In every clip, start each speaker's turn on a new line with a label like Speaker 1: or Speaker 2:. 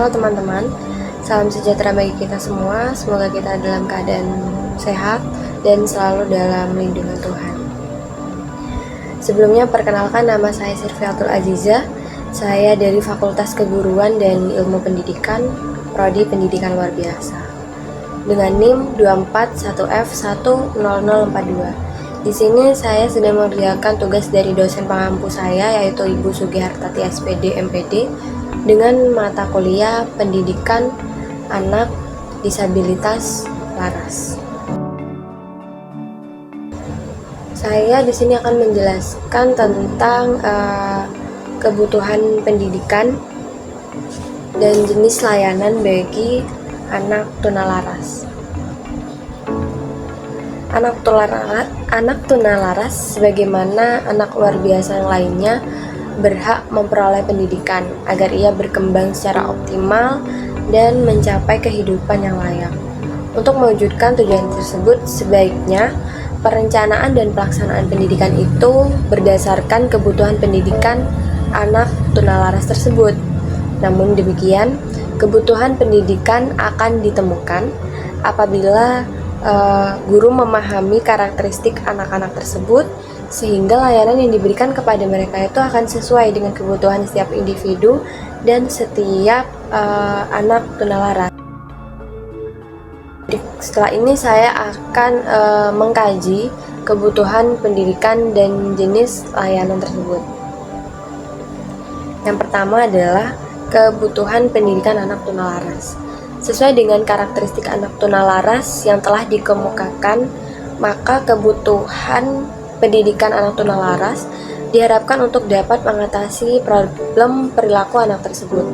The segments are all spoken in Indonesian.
Speaker 1: Halo teman-teman, salam sejahtera bagi kita semua. Semoga kita dalam keadaan sehat dan selalu dalam lindungan Tuhan. Sebelumnya perkenalkan, nama saya Sirviatul Aziza. Saya dari Fakultas Keguruan dan Ilmu Pendidikan, Prodi Pendidikan Luar Biasa, dengan NIM 241F10042. Di sini saya sedang mengerjakan tugas dari dosen pengampu saya, yaitu Ibu Sugihartati SPD MPD, dengan mata kuliah Pendidikan Anak Disabilitas Laras. Saya di sini akan menjelaskan tentang kebutuhan pendidikan dan jenis layanan bagi anak tunalaras. Anak tunalaras sebagaimana anak luar biasa yang lainnya berhak memperoleh pendidikan agar ia berkembang secara optimal dan mencapai kehidupan yang layak. Untuk mewujudkan tujuan tersebut, sebaiknya perencanaan dan pelaksanaan pendidikan itu berdasarkan kebutuhan pendidikan anak tunalaras tersebut. Namun demikian, kebutuhan pendidikan akan ditemukan apabila guru memahami karakteristik anak-anak tersebut, sehingga layanan yang diberikan kepada mereka itu akan sesuai dengan kebutuhan setiap individu dan setiap anak tunalaras. Setelah ini saya akan mengkaji kebutuhan pendidikan dan jenis layanan tersebut. Yang pertama adalah kebutuhan pendidikan anak tunalaras. Sesuai dengan karakteristik anak tunalaras yang telah dikemukakan, maka kebutuhan pendidikan anak tunalaras diharapkan untuk dapat mengatasi problem perilaku anak tersebut.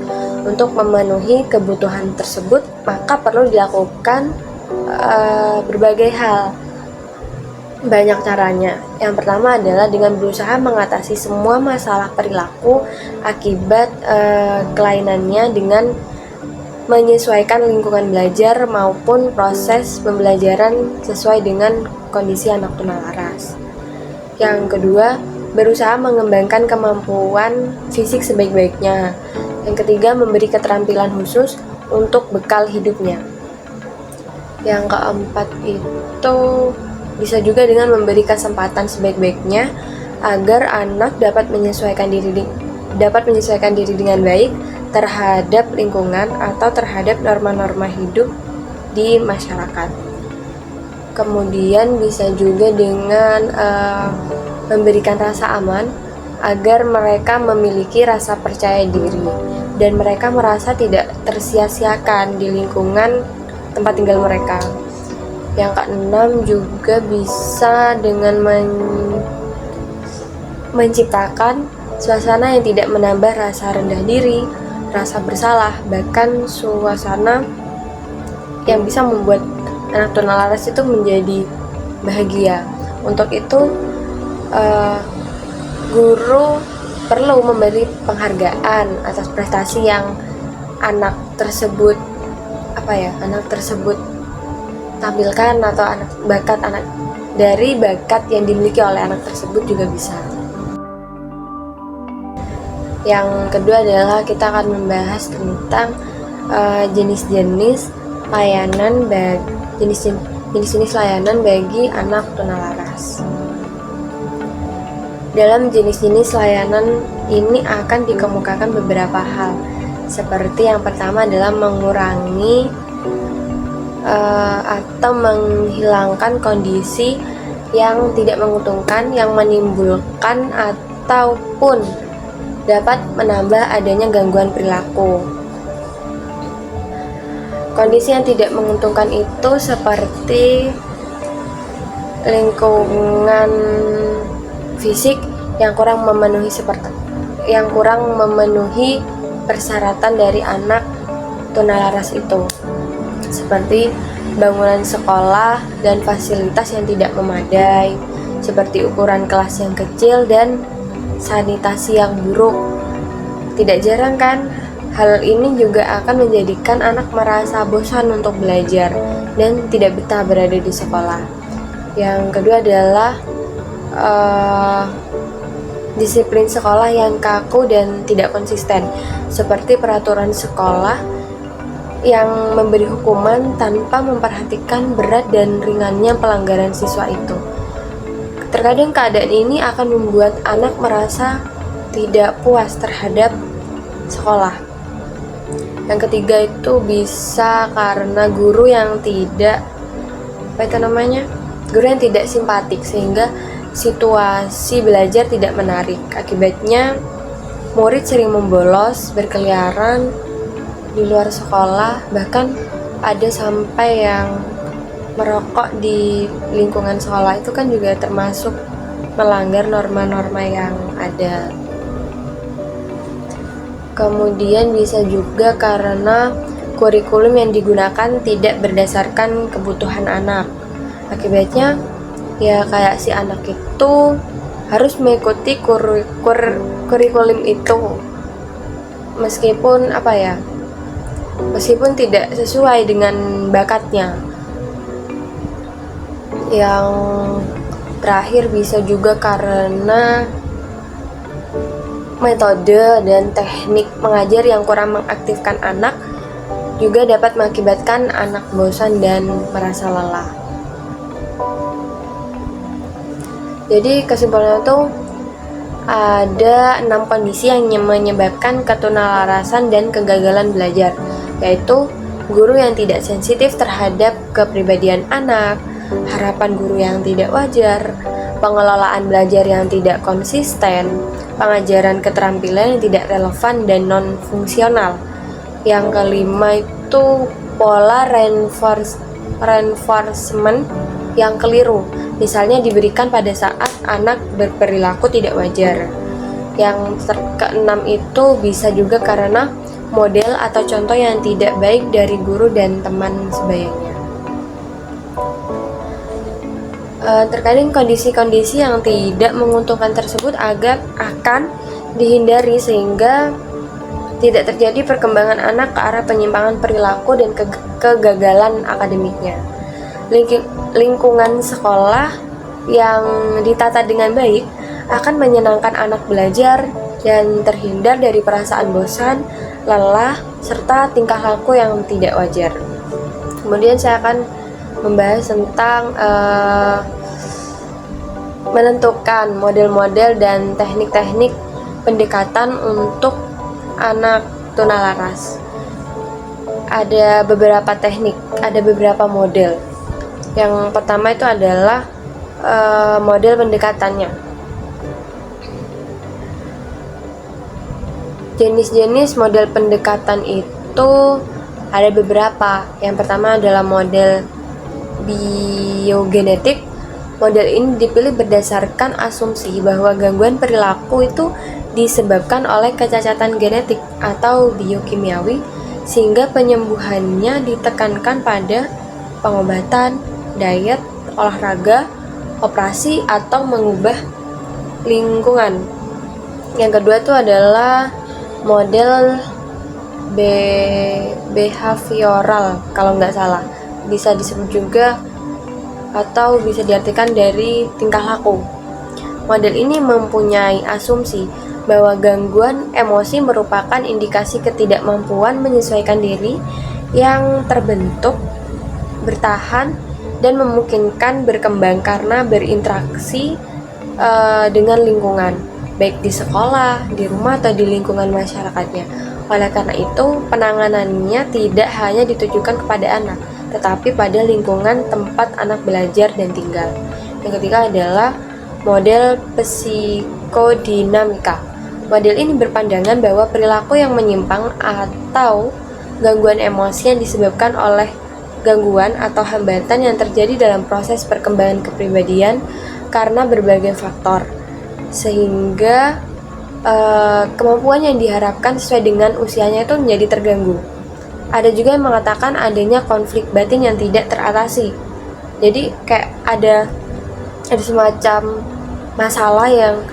Speaker 1: Untuk memenuhi kebutuhan tersebut, maka perlu dilakukan berbagai hal. Banyak caranya. Yang pertama adalah dengan berusaha mengatasi semua masalah perilaku akibat kelainannya dengan menyesuaikan lingkungan belajar maupun proses pembelajaran sesuai dengan kondisi anak tunalaras. Yang kedua, berusaha mengembangkan kemampuan fisik sebaik-baiknya. Yang ketiga, memberi keterampilan khusus untuk bekal hidupnya. Yang keempat itu bisa juga dengan memberi kesempatan sebaik-baiknya agar anak dapat menyesuaikan diri dengan baik terhadap lingkungan atau terhadap norma-norma hidup di masyarakat. Kemudian bisa juga dengan memberikan rasa aman agar mereka memiliki rasa percaya diri dan mereka merasa tidak tersia-siakan di lingkungan tempat tinggal mereka. Yang keenam juga bisa dengan menciptakan suasana yang tidak menambah rasa rendah diri, rasa bersalah, bahkan suasana yang bisa membuat anak tunalaras itu menjadi bahagia. Untuk itu, guru perlu memberi penghargaan atas prestasi yang anak tersebut tampilkan, atau bakat yang dimiliki oleh anak tersebut juga bisa. Yang kedua adalah kita akan membahas tentang jenis-jenis layanan bagi anak tunalaras. Dalam jenis-jenis layanan ini akan dikemukakan beberapa hal, seperti yang pertama adalah mengurangi atau menghilangkan kondisi yang tidak menguntungkan yang menimbulkan ataupun dapat menambah adanya gangguan perilaku. Kondisi yang tidak menguntungkan itu seperti lingkungan fisik yang kurang memenuhi persyaratan dari anak tunalaras itu, seperti bangunan sekolah dan fasilitas yang tidak memadai, seperti ukuran kelas yang kecil dan sanitasi yang buruk. Tidak jarang kan, hal ini juga akan menjadikan anak merasa bosan untuk belajar dan tidak betah berada di sekolah. Yang kedua adalah disiplin sekolah yang kaku dan tidak konsisten, seperti peraturan sekolah yang memberi hukuman tanpa memperhatikan berat dan ringannya pelanggaran siswa itu. Terkadang keadaan ini akan membuat anak merasa tidak puas terhadap sekolah. Yang ketiga itu bisa karena guru yang tidak guru yang tidak simpatik, sehingga situasi belajar tidak menarik. Akibatnya murid sering membolos, berkeliaran di luar sekolah, bahkan ada sampai yang merokok di lingkungan sekolah. Itu kan juga termasuk melanggar norma-norma yang ada. Kemudian bisa juga karena kurikulum yang digunakan tidak berdasarkan kebutuhan anak. Akibatnya ya kayak si anak itu harus mengikuti kurikulum itu meskipun tidak sesuai dengan bakatnya. Yang terakhir bisa juga karena metode dan teknik mengajar yang kurang mengaktifkan anak, juga dapat mengakibatkan anak bosan dan merasa lelah. Jadi kesimpulannya itu ada 6 kondisi yang menyebabkan ketunalarasan dan kegagalan belajar, yaitu guru yang tidak sensitif terhadap kepribadian anak, harapan guru yang tidak wajar, pengelolaan belajar yang tidak konsisten, pengajaran keterampilan yang tidak relevan dan non-fungsional. Yang kelima itu pola reinforcement yang keliru, misalnya diberikan pada saat anak berperilaku tidak wajar. Yang keenam itu bisa juga karena model atau contoh yang tidak baik dari guru dan teman sebayanya. Terkadang kondisi-kondisi yang tidak menguntungkan tersebut akan dihindari sehingga tidak terjadi perkembangan anak ke arah penyimpangan perilaku dan kegagalan akademiknya. Lingkungan sekolah yang ditata dengan baik akan menyenangkan anak belajar dan terhindar dari perasaan bosan, lelah, serta tingkah laku yang tidak wajar. Kemudian saya akan membahas tentang menentukan model-model dan teknik-teknik pendekatan untuk anak tunalaras. Ada beberapa teknik, ada beberapa model. Yang pertama itu adalah model pendekatannya. Jenis-jenis model pendekatan itu ada beberapa. Yang pertama adalah model biogenetik. Model ini dipilih berdasarkan asumsi bahwa gangguan perilaku itu disebabkan oleh kecacatan genetik atau biokimiawi, sehingga penyembuhannya ditekankan pada pengobatan, diet, olahraga, operasi, atau mengubah lingkungan. Yang kedua itu adalah model behavioral, kalau nggak salah, bisa disebut juga atau bisa diartikan dari tingkah laku. Model ini mempunyai asumsi bahwa gangguan emosi merupakan indikasi ketidakmampuan menyesuaikan diri yang terbentuk, bertahan, dan memungkinkan berkembang karena berinteraksi dengan lingkungan, baik di sekolah, di rumah, atau di lingkungan masyarakatnya. Oleh karena itu, penanganannya tidak hanya ditujukan kepada anak, tetapi pada lingkungan tempat anak belajar dan tinggal. Yang ketiga adalah model psikodinamika. Model ini berpandangan bahwa perilaku yang menyimpang atau gangguan emosi yang disebabkan oleh gangguan atau hambatan yang terjadi dalam proses perkembangan kepribadian karena berbagai faktor, sehingga kemampuan yang diharapkan sesuai dengan usianya itu menjadi terganggu. Ada juga yang mengatakan adanya konflik batin yang tidak teratasi. Jadi kayak ada semacam masalah yang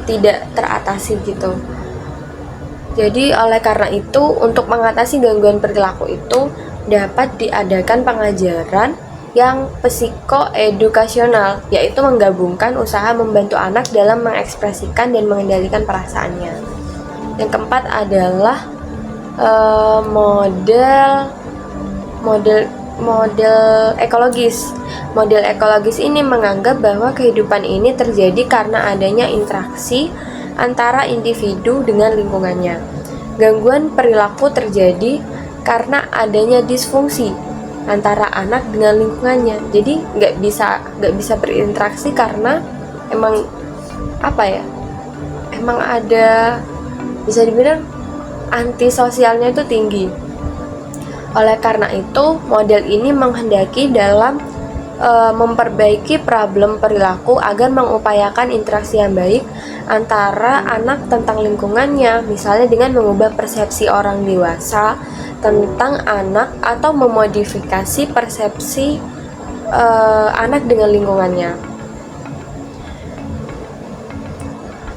Speaker 1: tidak teratasi gitu. Jadi oleh karena itu, untuk mengatasi gangguan perilaku itu dapat diadakan pengajaran yang psikoedukasional, yaitu menggabungkan usaha membantu anak dalam mengekspresikan dan mengendalikan perasaannya. Yang keempat adalah model model model ekologis. Model ekologis ini menganggap bahwa kehidupan ini terjadi karena adanya interaksi antara individu dengan lingkungannya. Gangguan perilaku terjadi karena adanya disfungsi antara anak dengan lingkungannya. Jadi nggak bisa berinteraksi karena emang emang ada, bisa dibilang antisosialnya itu tinggi. Oleh karena itu, model ini menghendaki dalam memperbaiki problem perilaku agar mengupayakan interaksi yang baik antara anak tentang lingkungannya, misalnya dengan mengubah persepsi orang dewasa tentang anak atau memodifikasi persepsi anak dengan lingkungannya.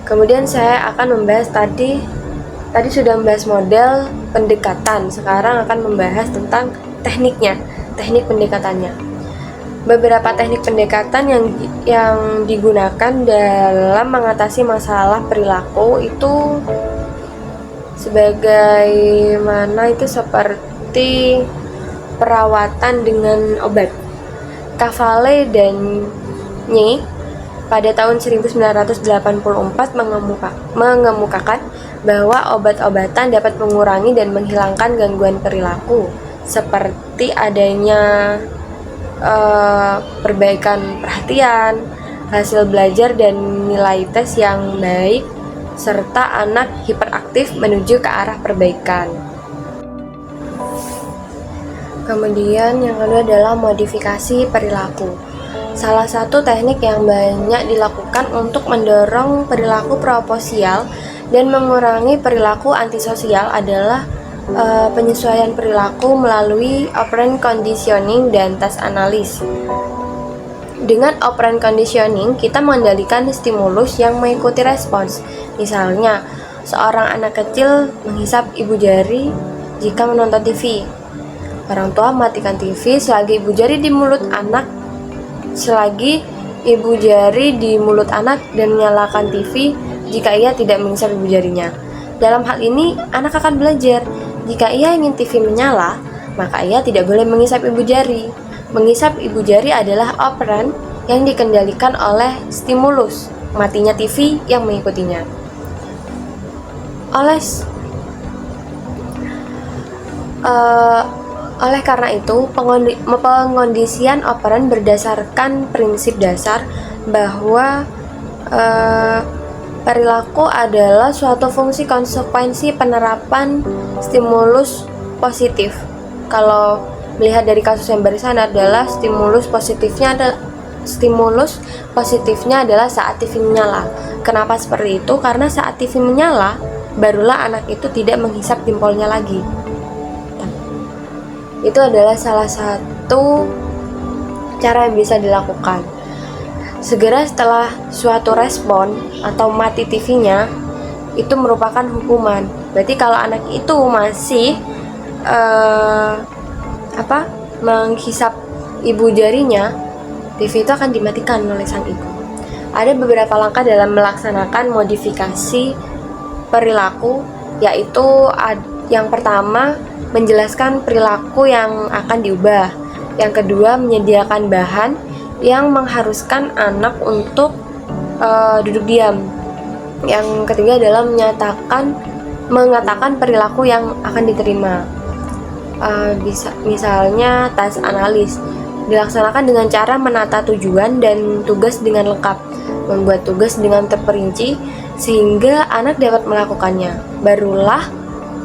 Speaker 1: Kemudian saya akan membahas tadi sudah membahas model pendekatan, sekarang akan membahas tentang tekniknya, teknik pendekatannya. Beberapa teknik pendekatan yang digunakan dalam mengatasi masalah perilaku itu sebagaimana itu seperti perawatan dengan obat. Cavale dan Nye pada tahun 1984 mengemukakan bahwa obat-obatan dapat mengurangi dan menghilangkan gangguan perilaku seperti adanya perbaikan perhatian, hasil belajar dan nilai tes yang baik, serta anak hiperaktif menuju ke arah perbaikan. Kemudian yang kedua adalah modifikasi perilaku. Salah satu teknik yang banyak dilakukan untuk mendorong perilaku proposial dan mengurangi perilaku antisosial adalah penyesuaian perilaku melalui operant conditioning dan task analysis. Dengan operant conditioning, kita mengendalikan stimulus yang mengikuti respons. Misalnya, seorang anak kecil menghisap ibu jari jika menonton TV. Orang tua matikan TV selagi ibu jari di mulut anak dan menyalakan TV jika ia tidak menghisap ibu jarinya. Dalam hal ini, anak akan belajar. Jika ia ingin TV menyala, maka ia tidak boleh menghisap ibu jari. Menghisap ibu jari adalah operan yang dikendalikan oleh stimulus, matinya TV yang mengikutinya. Oleh karena itu, pengondisian operan berdasarkan prinsip dasar bahwa perilaku adalah suatu fungsi konsekuensi penerapan stimulus positif. Kalau melihat dari kasus yang barusan adalah stimulus positifnya adalah saat TV menyala. Kenapa seperti itu? Karena saat TV menyala, barulah anak itu tidak menghisap jempolnya lagi. Itu adalah salah satu cara yang bisa dilakukan. Segera setelah suatu respon atau mati TV-nya, itu merupakan hukuman. Berarti kalau anak itu masih menghisap ibu jarinya, TV itu akan dimatikan oleh sang ibu. Ada beberapa langkah dalam melaksanakan modifikasi perilaku, yaitu yang pertama, menjelaskan perilaku yang akan diubah. Yang kedua, menyediakan bahan yang mengharuskan anak untuk duduk diam. Yang ketiga adalah mengatakan perilaku yang akan diterima. Misalnya task analis dilaksanakan dengan cara menata tujuan dan tugas dengan lengkap, membuat tugas dengan terperinci sehingga anak dapat melakukannya. Barulah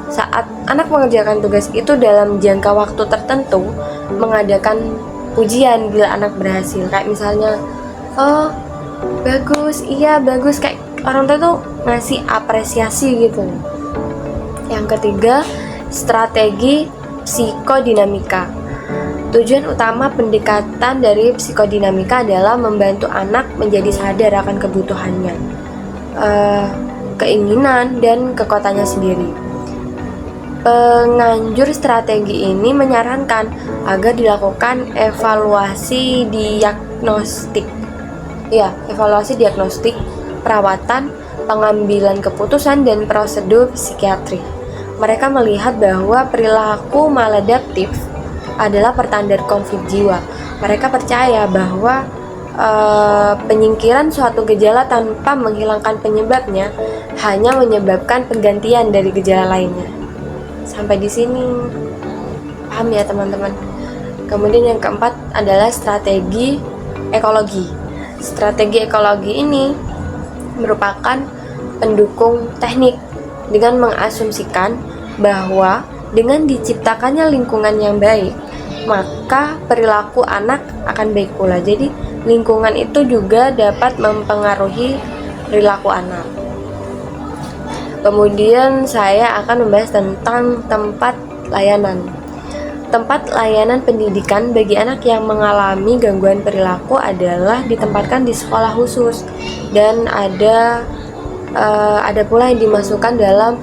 Speaker 1: saat anak mengerjakan tugas itu dalam jangka waktu tertentu, mengadakan pujian bila anak berhasil. Kayak misalnya, oh bagus, iya bagus, kayak orang tua tuh ngasih apresiasi gitu. Yang ketiga, strategi psikodinamika. Tujuan utama pendekatan dari psikodinamika adalah membantu anak menjadi sadar akan kebutuhannya, keinginan, dan kekuatannya sendiri. Penganjur strategi ini menyarankan agar dilakukan evaluasi diagnostik, perawatan, pengambilan keputusan, dan prosedur psikiatri. Mereka melihat bahwa perilaku maladaptif adalah pertanda konflik jiwa. Mereka percaya bahwa penyingkiran suatu gejala tanpa menghilangkan penyebabnya hanya menyebabkan penggantian dari gejala lainnya. Sampai di sini paham ya teman-teman? Kemudian yang keempat adalah strategi ekologi. Strategi ekologi ini merupakan pendukung teknik dengan mengasumsikan bahwa dengan diciptakannya lingkungan yang baik, maka perilaku anak akan baik pula. Jadi lingkungan itu juga dapat mempengaruhi perilaku anak. Kemudian saya akan membahas tentang tempat layanan. Tempat layanan pendidikan bagi anak yang mengalami gangguan perilaku adalah ditempatkan di sekolah khusus, dan ada pula yang dimasukkan dalam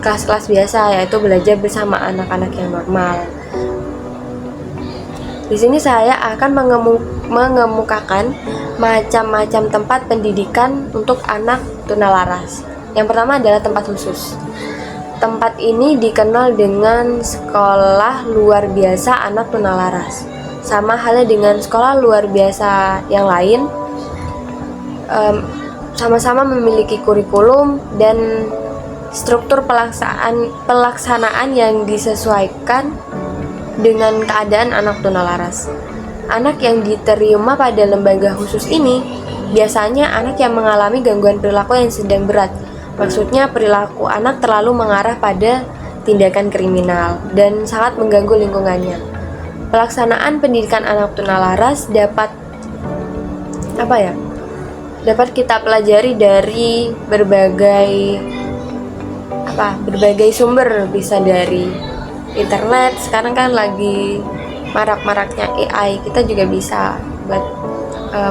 Speaker 1: kelas-kelas biasa, yaitu belajar bersama anak-anak yang normal. Di sini saya akan mengemukakan macam-macam tempat pendidikan untuk anak tunalaras. Yang pertama adalah tempat khusus. Tempat ini dikenal dengan sekolah luar biasa anak tunalaras. Sama halnya dengan sekolah luar biasa yang lain, sama-sama memiliki kurikulum dan struktur pelaksanaan yang disesuaikan dengan keadaan anak tunalaras. Anak yang diterima pada lembaga khusus ini biasanya anak yang mengalami gangguan perilaku yang sedang berat. Maksudnya perilaku anak terlalu mengarah pada tindakan kriminal dan sangat mengganggu lingkungannya. Pelaksanaan pendidikan anak tunalaras dapat kita pelajari dari berbagai sumber, bisa dari internet. Sekarang kan lagi marak-maraknya AI, kita juga bisa buat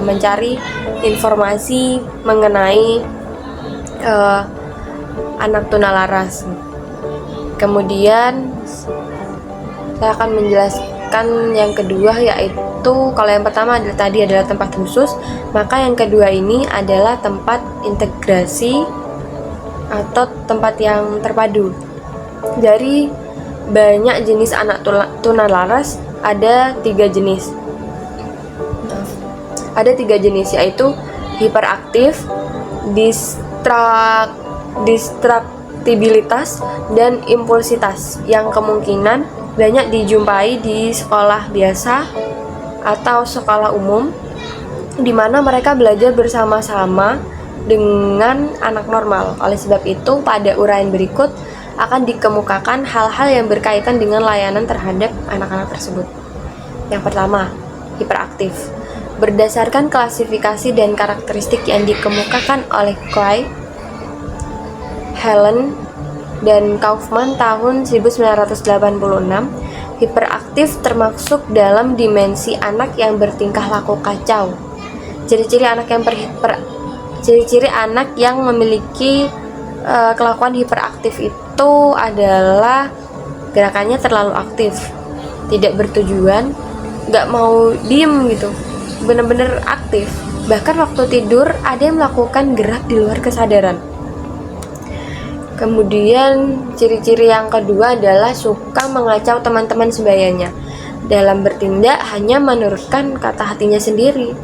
Speaker 1: mencari informasi mengenai anak tunalaras. Kemudian saya akan menjelaskan yang kedua, yaitu kalau yang pertama adalah tempat khusus, maka yang kedua ini adalah tempat integrasi atau tempat yang terpadu. Dari banyak jenis anak tunalaras ada tiga jenis. Ada tiga jenis, yaitu hiperaktif, distraktibilitas, dan impulsitas, yang kemungkinan banyak dijumpai di sekolah biasa atau sekolah umum, di mana mereka belajar bersama-sama dengan anak normal. Oleh sebab itu, pada uraian berikut akan dikemukakan hal-hal yang berkaitan dengan layanan terhadap anak-anak tersebut. Yang pertama, hiperaktif. Berdasarkan klasifikasi dan karakteristik yang dikemukakan oleh Clay, Helen, dan Kaufman tahun 1986, hiperaktif termasuk dalam dimensi anak yang bertingkah laku kacau. Ciri-ciri anak yang memiliki kelakuan hiperaktif itu adalah gerakannya terlalu aktif, tidak bertujuan, gak mau diem gitu, bener-bener aktif. Bahkan waktu tidur ada yang melakukan gerak di luar kesadaran. Kemudian ciri-ciri yang kedua adalah suka mengacau teman-teman sebayanya. Dalam bertindak hanya menurutkan kata hatinya sendiri,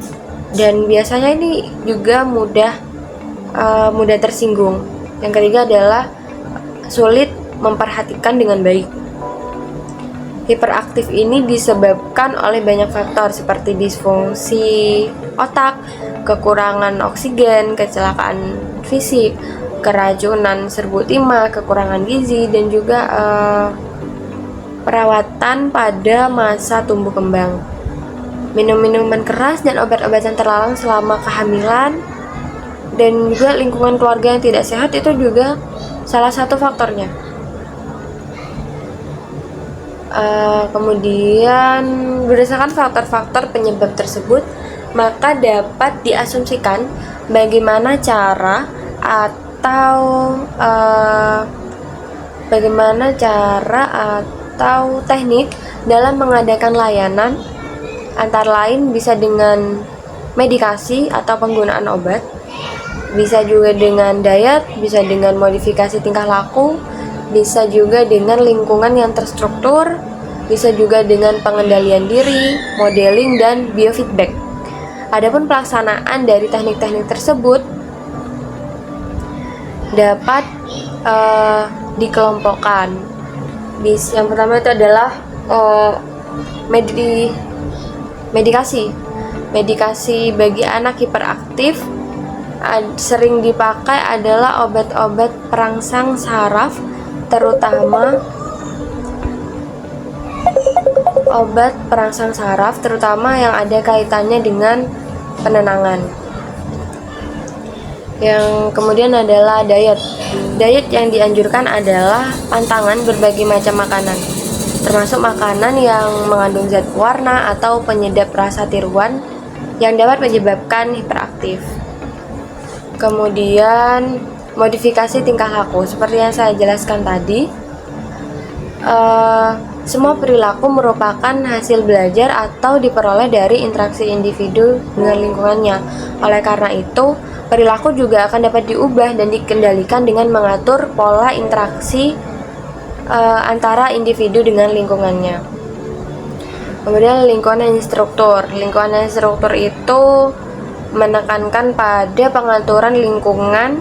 Speaker 1: dan biasanya ini juga mudah tersinggung. Yang ketiga adalah sulit memperhatikan dengan baik. Hiperaktif ini disebabkan oleh banyak faktor seperti disfungsi otak, kekurangan oksigen, kecelakaan fisik, keracunan serbuk timah, kekurangan gizi, dan juga perawatan pada masa tumbuh kembang. Minum minuman keras dan obat-obatan terlarang selama kehamilan, dan juga lingkungan keluarga yang tidak sehat itu juga salah satu faktornya. Kemudian berdasarkan faktor-faktor penyebab tersebut, maka dapat diasumsikan bagaimana cara atau teknik dalam mengadakan layanan, antara lain bisa dengan medikasi atau penggunaan obat, bisa juga dengan diet, bisa dengan modifikasi tingkah laku, bisa juga dengan lingkungan yang terstruktur, bisa juga dengan pengendalian diri, modeling, dan biofeedback. Adapun pelaksanaan dari teknik-teknik tersebut dapat dikelompokkan. Yang pertama itu adalah medikasi bagi anak hiperaktif. Sering dipakai adalah obat-obat perangsang saraf, terutama yang ada kaitannya dengan penenangan. Yang kemudian adalah diet. Diet yang dianjurkan adalah pantangan berbagai macam makanan, termasuk makanan yang mengandung zat pewarna atau penyedap rasa tiruan yang dapat menyebabkan hiperaktif. Kemudian modifikasi tingkah laku, seperti yang saya jelaskan tadi, semua perilaku merupakan hasil belajar atau diperoleh dari interaksi individu dengan lingkungannya. Oleh karena itu, perilaku juga akan dapat diubah dan dikendalikan dengan mengatur pola interaksi antara individu dengan lingkungannya. Kemudian lingkungan struktur. Lingkungan struktur itu menekankan pada pengaturan lingkungan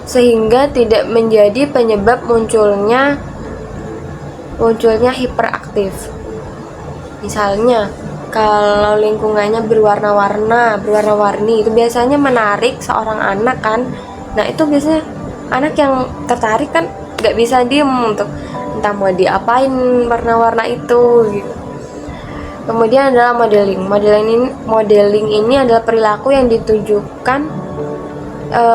Speaker 1: sehingga tidak menjadi penyebab munculnya hiperaktif. Misalnya, kalau lingkungannya berwarna-warni, itu biasanya menarik seorang anak kan. Nah, itu biasanya anak yang tertarik kan gak bisa diem untuk entah mau diapain warna-warna itu gitu. Kemudian adalah modeling. Modeling ini adalah perilaku yang ditujukan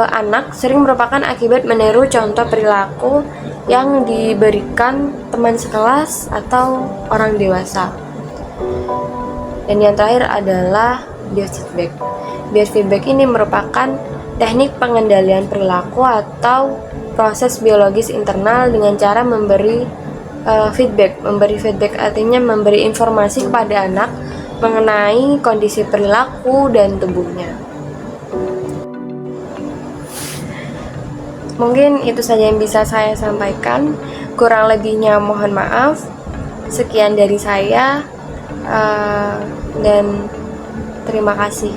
Speaker 1: anak sering merupakan akibat meniru contoh perilaku yang diberikan teman sekelas atau orang dewasa. Dan yang terakhir adalah biofeedback. Biofeedback ini merupakan teknik pengendalian perilaku atau proses biologis internal dengan cara memberi feedback. Memberi feedback artinya memberi informasi kepada anak mengenai kondisi perilaku dan tubuhnya. Mungkin itu saja yang bisa saya sampaikan. Kurang lebihnya mohon maaf. Sekian dari saya, dan terima kasih.